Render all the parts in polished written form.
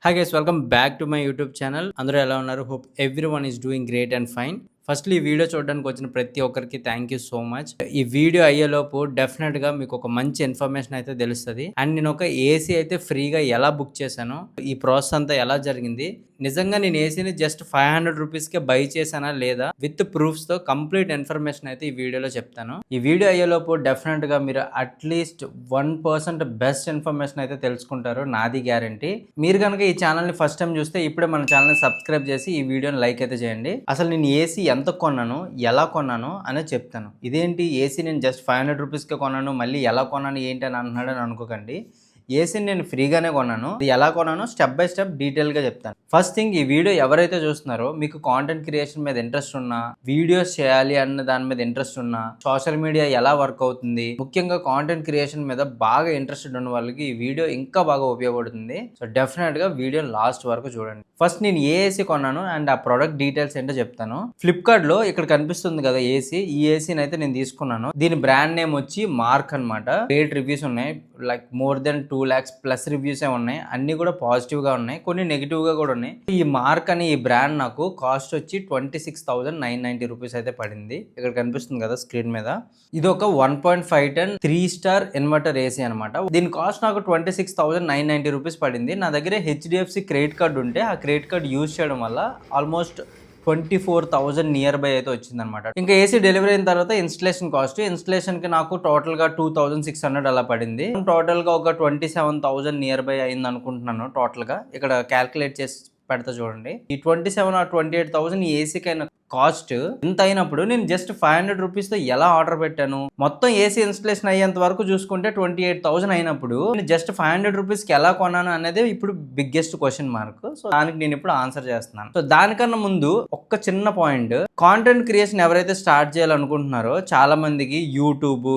Hi guys, welcome back to my YouTube channel. అందరూ ఎలా ఉన్నారు? Hope everyone is doing great and fine. Firstly ఈ video చూడడానికి వచ్చిన ప్రతి ఒక్కరికి థ్యాంక్ యూ సో మచ్. ఈ వీడియో అయ్యేలోపు డెఫినెట్‌గా మీకు ఒక మంచి ఇన్ఫర్మేషన్ అయితే తెలుస్తది. అండ్ నేను ఒక ఏసీ అయితే ఫ్రీగా ఎలా బుక్ చేశానో, ఈ ప్రాసెస్ అంతా ఎలా జరిగింది, నిజంగా నేను ఏసీని జస్ట్ 500 రూపీస్‌కే బై చేశానా లేదా విత్ ప్రూఫ్స్‌తో కంప్లీట్ ఇన్ఫర్మేషన్ అయితే ఈ వీడియోలో చెప్తాను. ఈ వీడియో అయ్యేలోపు డెఫినెట్‌గా మీరు అట్లీస్ట్ 1% బెస్ట్ ఇన్ఫర్మేషన్ అయితే తెలుసుకుంటారు, నాది గ్యారంటీ. మీరు కనుక ఈ ఛానల్ని ఫస్ట్ టైం చూస్తే ఇప్పుడే మన ఛానల్ని సబ్స్క్రైబ్ చేసి ఈ వీడియోని లైక్ అయితే చేయండి. అసలు నేను ఏసీ ఎంత కొన్నాను, ఎలా కొన్నాను అనేది చెప్తాను. ఇదేంటి ఏసీ నేను జస్ట్ 500 రూపీస్కే కొన్నాను, మళ్ళీ ఎలా కొన్నాను ఏంటి అని అంటున్నాడని అనుకోకండి. ఏసీని నేను ఫ్రీగానే కొన్నాను. అది ఎలా కొన్నానో స్టెప్ బై స్టెప్ డీటెయిల్గా చెప్తాను. ఫస్ట్ థింగ్, ఈ వీడియో ఎవరైతే చూస్తున్నారో మీకు కాంటెంట్ క్రియేషన్ మీద ఇంట్రెస్ట్ ఉన్నా, వీడియోస్ చేయాలి అన్న దాని మీద ఇంట్రెస్ట్ ఉన్నా, సోషల్ మీడియా ఎలా వర్క్ అవుతుంది, ముఖ్యంగా కాంటెంట్ క్రియేషన్ మీద బాగా ఇంట్రెస్టెడ్ ఉన్న వాళ్ళకి ఈ వీడియో ఇంకా బాగా ఉపయోగపడుతుంది. సో డెఫినెట్గా వీడియో లాస్ట్ వరకు చూడండి. ఫస్ట్ నేను ఏ ఏసీ కొన్నాను అండ్ ఆ ప్రొడక్ట్ డీటెయిల్స్ ఏంటో చెప్తాను. ఫ్లిప్కార్ట్లో ఇక్కడ కనిపిస్తుంది కదా ఏసీ, ఈ ఏసీని అయితే నేను తీసుకున్నాను. దీని బ్రాండ్ నేమ్ వచ్చి మార్క్ అనమాట. గ్రేట్ రివ్యూస్ ఉన్నాయి, like more than 2 lakhs plus reviews ఉన్నాయి. అన్ని కూడా పాజిటివ్ గా ఉన్నాయి, కొన్ని నెగిటివ్ గా కూడా ఉన్నాయి. ఈ మార్క్ అని ఈ బ్రాండ్ నాకు కాస్ట్ వచ్చి 26,990 రూపీస్ అయితే పడింది. ఇక్కడ కనిపిస్తుంది కదా స్క్రీన్ మీద. ఇది ఒక 1.5 ton 3 star ఇన్వర్టర్ ఏసీ అనమాట. దీని కాస్ట్ నాకు 26,990 రూపీస్ పడింది. నా దగ్గర హెచ్డిఎఫ్సి క్రెడిట్ కార్డు ఉంటే ఆ క్రెడిట్ కార్డు యూజ్ చేయడం వల్ల ఆల్మోస్ట్ 24,000 నియర్ బై అయితే వచ్చిందనమాట. ఇంకా ఏసీ డెలివరీ అయిన తర్వాత ఇన్స్టలేషన్ కాస్ట్, ఇన్స్టలేషన్కి నాకు టోటల్గా 2,600 అలా పడింది. టోటల్గా ఒక 27,000 నియర్ బై అయింది అనుకుంటున్నాను టోటల్గా. ఇక్కడ క్యాల్కులేట్ చేసి పెడతా చూడండి. ఈ 27 or 28,000 ఈ ఏసీకి అయిన కాస్ట్ ఇంత అయినప్పుడు నేను జస్ట్ 500 రూపీస్తో ఎలా ఆర్డర్ పెట్టాను, మొత్తం ఏసీ ఇన్స్టలేషన్ అయ్యేంత వరకు చూసుకుంటే 28,000 అయినప్పుడు నేను జస్ట్ 500 రూపీస్కి ఎలా కొన్నాను అనేది ఇప్పుడు బిగ్గెస్ట్ క్వశ్చన్ మార్క్. సో దానికి నేను ఇప్పుడు ఆన్సర్ చేస్తున్నాను. సో దానికన్నా ముందు ఒక్క చిన్న పాయింట్, కాంటెంట్ క్రియేషన్ ఎవరైతే స్టార్ట్ చేయాలనుకుంటున్నారో చాలా మందికి యూట్యూబ్,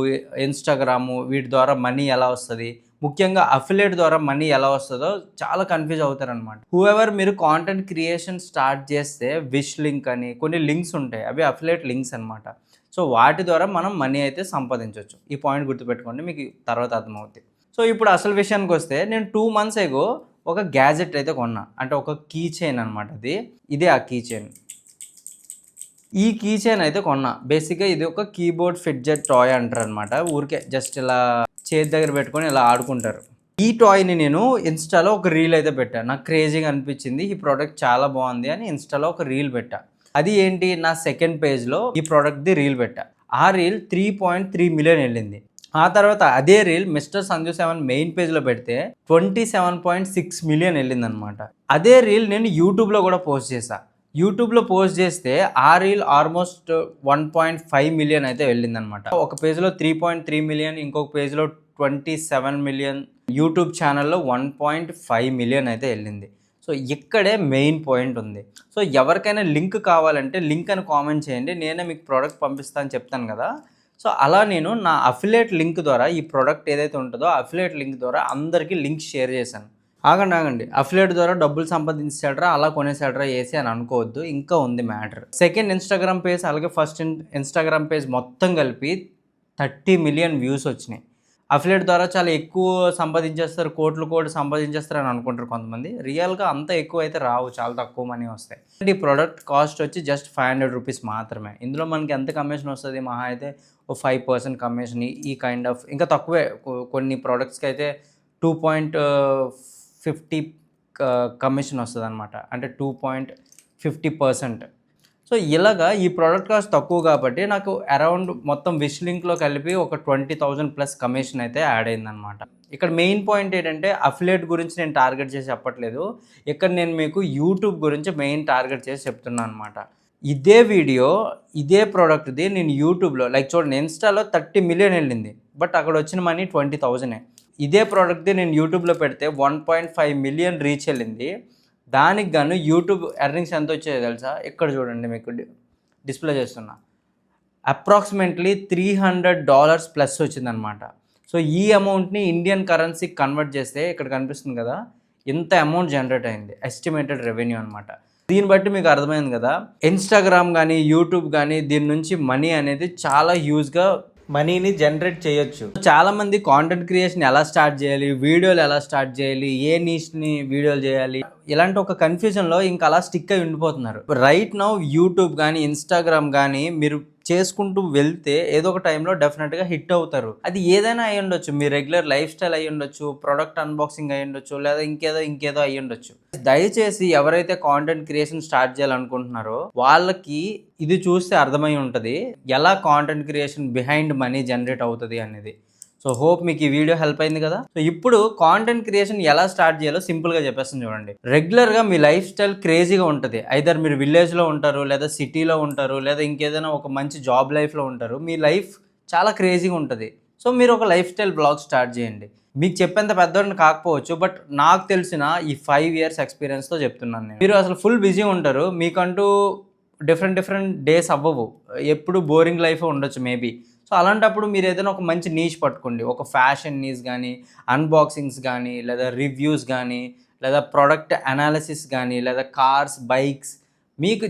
ఇన్స్టాగ్రామ్ వీటి ద్వారా మనీ ఎలా వస్తుంది, ముఖ్యంగా అఫిలియేట్ ద్వారా మనీ ఎలా వస్తుందో చాలా కన్ఫ్యూజ్ అవుతారనమాట. హూఎవర్ మీరు కాంటెంట్ క్రియేషన్ స్టార్ట్ చేస్తే విష్ లింక్ అని కొన్ని లింక్స్ ఉంటాయి, అవి అఫిలియేట్ లింక్స్ అనమాట. సో వాటి ద్వారా మనం మనీ అయితే సంపాదించవచ్చు. ఈ పాయింట్ గుర్తుపెట్టుకోండి, మీకు తర్వాత అర్థమవుతుంది. సో ఇప్పుడు అసలు విషయానికి వస్తే, నేను 2 months ago ఒక గ్యాజెట్ అయితే కొన్నా, అంటే ఒక కీ చైన్ అనమాట. ఇదే ఆ కీ చైన్. ఈ కీ చైన్ అయితే కొన్నా. బేసిక్గా ఇది ఒక కీబోర్డ్ ఫిడ్జెట్ టాయ్ అంటారు అనమాట. ఊరికే జస్ట్ ఇలా చేతి దగ్గర పెట్టుకొని ఇలా ఆడుకుంటారు. ఈ టాయ్ని నేను ఇన్స్టాలో ఒక రీల్ అయితే పెట్టాను. నాకు క్రేజీగా అనిపించింది, ఈ ప్రోడక్ట్ చాలా బాగుంది అని ఇన్స్టాలో ఒక రీల్ పెట్టా. అది ఏంటి, నా సెకండ్ పేజ్లో ఈ ప్రోడక్ట్ది రీల్ పెట్టా. ఆ రీల్ 3.3 million వెళ్ళింది. ఆ తర్వాత అదే రీల్ మిస్టర్ సంజు 7 మెయిన్ పేజ్లో పెడితే 27.6 million వెళ్ళింది అనమాట. అదే రీల్ నేను యూట్యూబ్లో కూడా పోస్ట్ చేశా. యూట్యూబ్లో పోస్ట్ చేస్తే ఆ రీల్ ఆల్మోస్ట్ 1.5 million అయితే వెళ్ళిందనమాట. ఒక పేజ్లో 3.3 million, ఇంకొక పేజ్లో 27 million, యూట్యూబ్ ఛానల్లో 1.5 million అయితే వెళ్ళింది. సో ఇక్కడే మెయిన్ పాయింట్ ఉంది. సో ఎవరికైనా లింక్ కావాలంటే లింక్ అని కామెంట్ చేయండి, నేనే మీకు ప్రోడక్ట్ పంపిస్తాను చెప్తాను కదా. సో అలా నేను నా అఫిలియేట్ లింక్ ద్వారా ఈ ప్రోడక్ట్ ఏదైతే ఉంటుందో అఫిలియేట్ లింక్ ద్వారా అందరికీ లింక్ షేర్ చేశాను. ఆగండి, అఫిలియేట్ ద్వారా డబ్బులు సంపాదించాడరా, అలా కొనేసాడరా ఏసీ అని అనుకోవద్దు, ఇంకా ఉంది మ్యాటర్. సెకండ్ ఇన్స్టాగ్రామ్ పేజ్, అలాగే ఫస్ట్ ఇన్స్టాగ్రామ్ పేజ్ మొత్తం కలిపి 30 million వ్యూస్ వచ్చినాయి. అఫిలియేట్ ద్వారా చాలా ఎక్కువ సంపాదించేస్తారు, కోట్లు సంపాదించేస్తారు అని అనుకుంటారు కొంతమంది. రియల్గా అంత ఎక్కువ అయితే రావు, చాలా తక్కువ మనీ వస్తాయి. ఈ ప్రోడక్ట్ కాస్ట్ వచ్చి జస్ట్ 500 రూపీస్ మాత్రమే. ఇందులో మనకి ఎంత కమిషన్ వస్తుంది, మహా అయితే ఓ 5% కమిషన్, ఈ కైండ్ ఆఫ్. ఇంకా తక్కువే, కొన్ని ప్రోడక్ట్స్కి అయితే 2.50 కమిషన్ వస్తుంది అనమాట, అంటే 2.50%. సో ఇలాగా ఈ ప్రోడక్ట్ కాస్ట్ తక్కువ కాబట్టి నాకు అరౌండ్ మొత్తం విష్ లింక్లో కలిపి ఒక 20,000 ప్లస్ కమిషన్ అయితే యాడ్ అయిందనమాట. ఇక్కడ మెయిన్ పాయింట్ ఏంటంటే, అఫిలియేట్ గురించి నేను టార్గెట్ చేసి చెప్పట్లేదు, ఇక్కడ నేను మీకు యూట్యూబ్ గురించి మెయిన్ టార్గెట్ చేసి చెప్తున్నాను అనమాట. ఇదే వీడియో, ఇదే ప్రోడక్ట్ది నేను యూట్యూబ్లో, లైక్ చూడండి, ఇన్స్టాలో 30 million వెళ్ళింది, బట్ అక్కడ వచ్చిన మనీ 20,000. ఇదే ప్రోడక్ట్ది నేను యూట్యూబ్లో పెడితే 1.5 million రీచ్ వెళ్ళింది. దానికి గాను యూట్యూబ్ ఎర్నింగ్స్ ఎంత వచ్చాయో తెలుసా? ఇక్కడ చూడండి, మీకు డిస్ప్లే చేస్తున్నా. అప్రాక్సిమేట్లీ $300 ప్లస్ వచ్చిందనమాట. సో ఈ అమౌంట్ని ఇండియన్ కరెన్సీకి కన్వర్ట్ చేస్తే ఇక్కడ కనిపిస్తుంది కదా, ఇంత అమౌంట్ జనరేట్ అయింది, ఎస్టిమేటెడ్ రెవెన్యూ అనమాట. దీన్ని బట్టి మీకు అర్థమైంది కదా, ఇన్స్టాగ్రామ్ కానీ యూట్యూబ్ కానీ దీని నుంచి మనీ అనేది చాలా హ్యూజ్గా మనీని జనరేట్ చేయొచ్చు. చాలా మంది కాంటెంట్ క్రియేషన్ ఎలా స్టార్ట్ చేయాలి, వీడియోలు ఎలా స్టార్ట్ చేయాలి, ఏ నీష్ని వీడియోలు చేయాలి, ఇలాంటి ఒక కన్ఫ్యూజన్లో ఇంకా అలా స్టిక్ అయి ఉండిపోతున్నారు. రైట్ నౌ యూట్యూబ్ కానీ ఇన్స్టాగ్రామ్ కానీ మీరు చేసుకుంటూ వెళ్తే ఏదో ఒక టైంలో డెఫినెట్గా హిట్ అవుతారు. అది ఏదైనా అయి ఉండొచ్చు, మీ రెగ్యులర్ లైఫ్ స్టైల్ అయి ఉండొచ్చు, ప్రొడక్ట్ అన్బాక్సింగ్ అయి ఉండొచ్చు, లేదా ఇంకేదో అయి ఉండొచ్చు. దయచేసి ఎవరైతే కాంటెంట్ క్రియేషన్ స్టార్ట్ చేయాలనుకుంటున్నారో వాళ్ళకి ఇది చూస్తే అర్థమై ఉంటుంది ఎలా content creation behind money generate అవుతుంది అనేది. సో హోప్ మీకు ఈ వీడియో హెల్ప్ అయింది కదా. సో ఇప్పుడు కాంటెంట్ క్రియేషన్ ఎలా స్టార్ట్ చేయాలో సింపుల్గా చెప్పేస్తాను చూడండి. రెగ్యులర్గా మీ లైఫ్ స్టైల్ క్రేజీగా ఉంటుంది. ఐదర్ మీరు విలేజ్లో ఉంటారు, లేదా సిటీలో ఉంటారు, లేదా ఇంకేదైనా ఒక మంచి జాబ్ లైఫ్లో ఉంటారు. మీ లైఫ్ చాలా క్రేజీగా ఉంటుంది. సో మీరు ఒక లైఫ్ స్టైల్ బ్లాగ్ స్టార్ట్ చేయండి. మీకు చెప్పేంత పెద్దవాడిని కాకపోవచ్చు, బట్ నాకు తెలిసిన ఈ 5 years ఎక్స్పీరియన్స్తో చెప్తున్నాను నేను. మీరు అసలు ఫుల్ బిజీ ఉంటారు, మీకంటూ డిఫరెంట్ డేస్ అవ్వవు, ఎప్పుడు బోరింగ్ లైఫ్ ఉండొచ్చు మేబీ. సో అలాంటప్పుడు మీరు ఏదైనా ఒక మంచి నీష్ పట్టుకోండి. ఒక ఫ్యాషన్ నీష్ కానీ, అన్బాక్సింగ్స్ కానీ, లేదా రివ్యూస్ కానీ, లేదా ప్రోడక్ట్ అనాలిసిస్ కానీ, లేదా కార్స్, బైక్స్, మీకు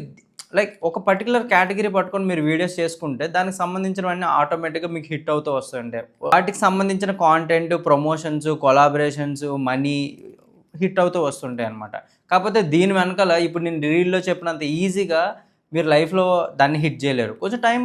లైక్ ఒక పర్టికులర్ కేటగిరీ పట్టుకొని మీరు వీడియోస్ చేసుకుంటే దానికి సంబంధించినవన్నీ ఆటోమేటిక్గా మీకు హిట్ అవుతూ వస్తుంటాయి. వాటికి సంబంధించిన content, promotions, collaborations, money hit అవుతూ వస్తుంటాయి అనమాట. కాకపోతే దీని వెనకాల ఇప్పుడు నేను రీల్లో చెప్పినంత ఈజీగా మీరు లైఫ్లో దాన్ని హిట్ చేయలేరు. కొంచెం టైం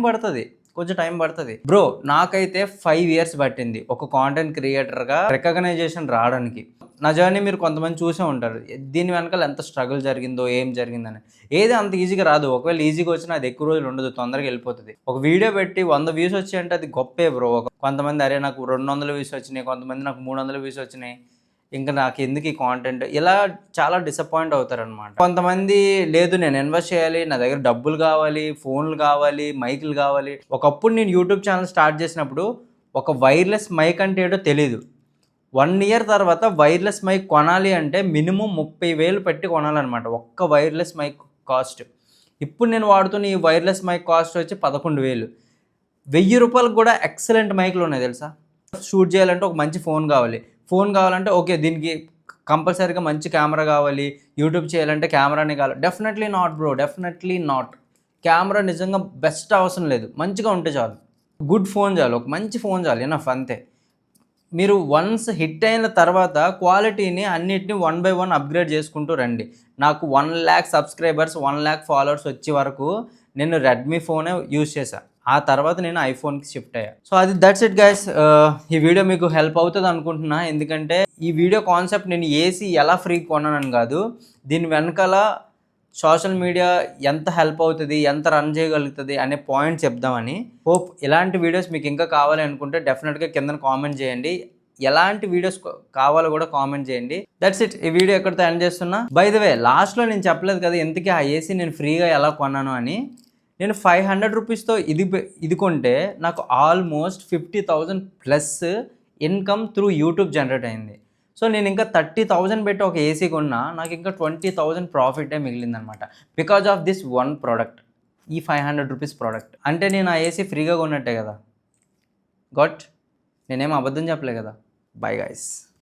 పడుతుంది బ్రో. నాకైతే 5 years పట్టింది ఒక కాంటెంట్ క్రియేటర్గా రికగ్నైజేషన్ రావడానికి. నా జర్నీ మీరు కొంతమంది చూసే ఉంటారు. దీని వెనకాల ఎంత స్ట్రగుల్ జరిగిందో, ఏం జరిగిందని. ఏది అంత ఈజీగా రాదు. ఒకవేళ ఈజీగా వచ్చినా అది ఎక్కువ రోజులు ఉండదు, తొందరగా వెళ్ళిపోతుంది. ఒక వీడియో పెట్టి 100 views వచ్చాయంటే అది గొప్పే బ్రో. కొంతమంది అరే నాకు 200 views వచ్చినాయి, కొంతమంది నాకు 300 views వచ్చినాయి, ఇంకా నాకు ఎందుకు ఈ కాంటెంట్, ఇలా చాలా డిసప్పాయింట్ అవుతారనమాట. కొంతమంది లేదు నేను ఇన్వెస్ట్ చేయాలి, నా దగ్గర డబ్బులు కావాలి, ఫోన్లు కావాలి, మైకులు కావాలి. ఒకప్పుడు నేను యూట్యూబ్ ఛానల్ స్టార్ట్ చేసినప్పుడు ఒక వైర్లెస్ మైక్ అంటే ఏటో తెలీదు. 1 year తర్వాత వైర్లెస్ మైక్ కొనాలి అంటే మినిమం 30,000 పెట్టి కొనాలన్నమాట ఒక్క వైర్లెస్ మైక్ కాస్ట్. ఇప్పుడు నేను వాడుతున్న ఈ వైర్లెస్ మైక్ కాస్ట్ వచ్చి 11,000. 1000 రూపాయలకు కూడా ఎక్సలెంట్ మైక్లు ఉన్నాయి తెలుసా. షూట్ చేయాలంటే ఒక మంచి ఫోన్ కావాలంటే ఓకే దీనికి కంపల్సరీగా మంచి కెమెరా కావాలి, యూట్యూబ్ చేయాలంటే కెమెరానే కావాలి. Definitely not bro, definitely not. Camera నిజంగా బెస్ట్ అవసరం లేదు, మంచిగా ఉంటే చాలు. గుడ్ ఫోన్ చాలు, ఒక మంచి ఫోన్ చాలు, ఎనఫ్ అంతే. మీరు వన్స్ హిట్ అయిన తర్వాత క్వాలిటీని అన్నిటిని 1 by 1 అప్గ్రేడ్ చేసుకుంటూ రండి. నాకు 1 lakh సబ్స్క్రైబర్స్, 1 lakh ఫాలోవర్స్ వచ్చే వరకు నేను రెడ్మీ ఫోనే యూజ్ చేశాను. ఆ తర్వాత నేను ఐఫోన్కి షిఫ్ట్ అయ్యా. సో అది దట్స్ ఇట్ గైస్. ఈ వీడియో మీకు హెల్ప్ అవుతుంది అనుకుంటున్నా. ఎందుకంటే ఈ వీడియో కాన్సెప్ట్ నేను ఏసీ ఎలా ఫ్రీ కొన్నానని కాదు, దీని వెనకాల సోషల్ మీడియా ఎంత హెల్ప్ అవుతుంది, ఎంత రన్ చేయగలుగుతుంది అనే పాయింట్ చెప్దామని. హోప్ ఇలాంటి వీడియోస్ మీకు ఇంకా కావాలి అనుకుంటే డెఫినెట్గా కింద కామెంట్ చేయండి. ఎలాంటి వీడియోస్ కావాలో కూడా కామెంట్ చేయండి. That's it. ఈ వీడియో ఎక్కడితో ఎండ్ చేస్తున్నా. బై ద వే లాస్ట్లో నేను చెప్పలేదు కదా ఇంతకీ ఆ ఏసీ నేను ఫ్రీగా ఎలా కొన్నాను అని. నేను 500 రూపీస్తో ఇది కొంటే నాకు almost 50,000 plus income through YouTube generate అయింది. సో నేను ఇంకా 30,000 పెట్టి ఒక ఏసీ కొన్నా, నాకు ఇంకా 20,000 ప్రాఫిటే మిగిలిందనమాట. Because of this one product, ఈ 500 రూపీస్ ప్రోడక్ట్. అంటే నేను ఆ ఏసీ ఫ్రీగా కొన్నట్టే కదా. నేనేం అబద్ధం చెప్పలే కదా. Bye guys.